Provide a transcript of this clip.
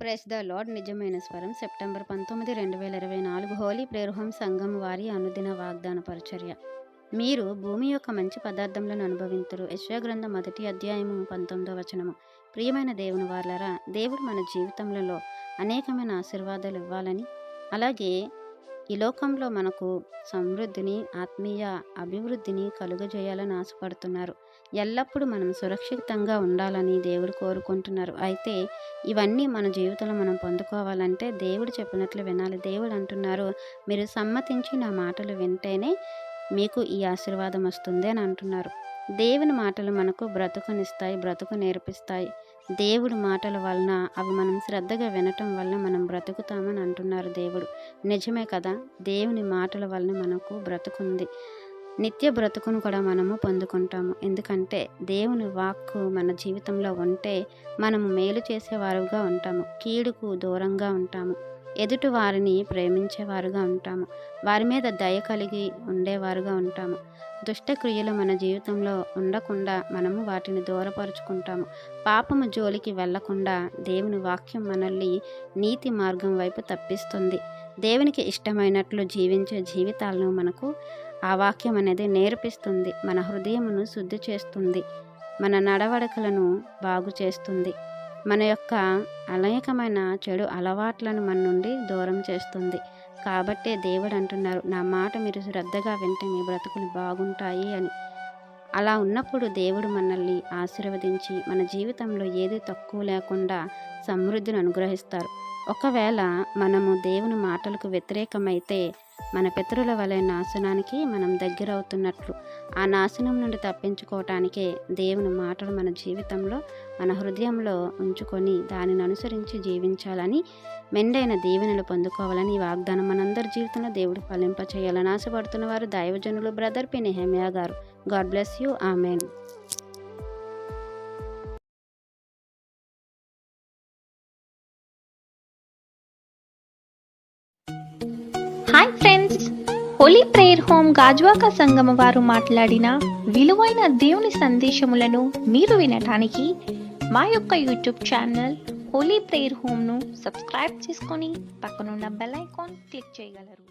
Press the lord నిజమైన స్వరం September 19, 2024 Holi prayer home సంఘం వారి అనుదిన వాగ్దాన పరిచర్య. మీరు భూమి యొక్క మంచి పదార్థములను అనుభవింతురు. యెషయా గ్రంథం 1వ అధ్యాయము 19వ వచనము. ప్రియమైన దేవుని వారలారా, దేవుడు మన జీవితంలో అనేకమైన ఆశీర్వాదాలు ఇవ్వాలని, అలాగే ఈ లోకంలో మనకు సమృద్ధిని, ఆత్మీయ అభివృద్ధిని కలుగజేయాలని ఆశపడుతున్నారు. ఎల్లప్పుడూ మనం సురక్షితంగా ఉండాలని దేవుడు కోరుకుంటున్నారు. అయితే ఇవన్నీ మన జీవితంలో మనం పొందుకోవాలంటే దేవుడు చెప్పినట్లు వినాలి. దేవుడు అంటున్నారు, మీరు సమ్మతించి నా మాటలు వింటేనే మీకు ఈ ఆశీర్వాదం వస్తుంది అని అంటున్నారు. దేవుని మాటలు మనకు బ్రతుకునిస్తాయి, బ్రతుకు నేర్పిస్తాయి. దేవుడి మాటల వలన అవి మనం శ్రద్ధగా వినటం వలన మనం బ్రతుకుతామని అంటున్నారు దేవుడు. నిజమే కదా, దేవుని మాటల వలన మనకు బ్రతుకుంది. నిత్య బ్రతుకును కూడా మనము పొందుకుంటాము. ఎందుకంటే దేవుని వాక్కు మన జీవితంలో ఉంటే మనము మేలు చేసేవారుగా ఉంటాము, కీడుకు దూరంగా ఉంటాము, ఎదుటి వారిని ప్రేమించేవారుగా ఉంటాము, వారి మీద దయ కలిగి ఉండేవారుగా ఉంటాము. దుష్టక్రియలు మన జీవితంలో ఉండకుండా మనము వాటిని దూరపరుచుకుంటాము. పాపము జోలికి వెళ్లకుండా దేవుని వాక్యం మనల్ని నీతి మార్గం వైపు తప్పిస్తుంది. దేవునికి ఇష్టమైనట్లు జీవించే జీవితాలను మనకు ఆ వాక్యం అనేది నేర్పిస్తుంది. మన హృదయమును శుద్ధి చేస్తుంది, మన నడవడికలను బాగు చేస్తుంది, మన యొక్క అనేకమైన చెడు అలవాట్లను మన నుండి దూరం చేస్తుంది. కాబట్టే దేవుడు అంటున్నారు, నా మాట మీరు శ్రద్ధగా వింటే మీ బ్రతుకులు బాగుంటాయి అని. అలా ఉన్నప్పుడు దేవుడు మనల్ని ఆశీర్వదించి మన జీవితంలో ఏది తక్కువ లేకుండా సమృద్ధిని అనుగ్రహిస్తారు. ఒకవేళ మనము దేవుని మాటలకు వ్యతిరేకమైతే మన పితరుల వలె నాశనానికి మనం దగ్గరవుతున్నట్లు. ఆ నాశనం నుండి తప్పించుకోవటానికే దేవుని మాటలు మన జీవితంలో, మన హృదయంలో ఉంచుకొని దానిని అనుసరించి జీవించాలని, మెండైన దీవెనలు పొందుకోవాలని ఈ వాగ్దానం మనందరి జీవితంలో దేవుడు ఫలింప చేయాలని ఆశపడుతున్న వారు దైవజనులు బ్రదర్ పి. నెహెమ్యా గారు. God bless you. Amen. Hi friends, holy prayer home Gajuwaka సంగమ వారు మాట్లాడిన విలువైన దేవుని సందేశములను మీరు వినటానికి మా యొక్క యూట్యూబ్ ఛానల్ హోలీ ప్రేయర్ హోమ్ను సబ్స్క్రైబ్ చేసుకొని పక్కనున్న బెల్ ఐకాన్ క్లిక్ చేయగలరు.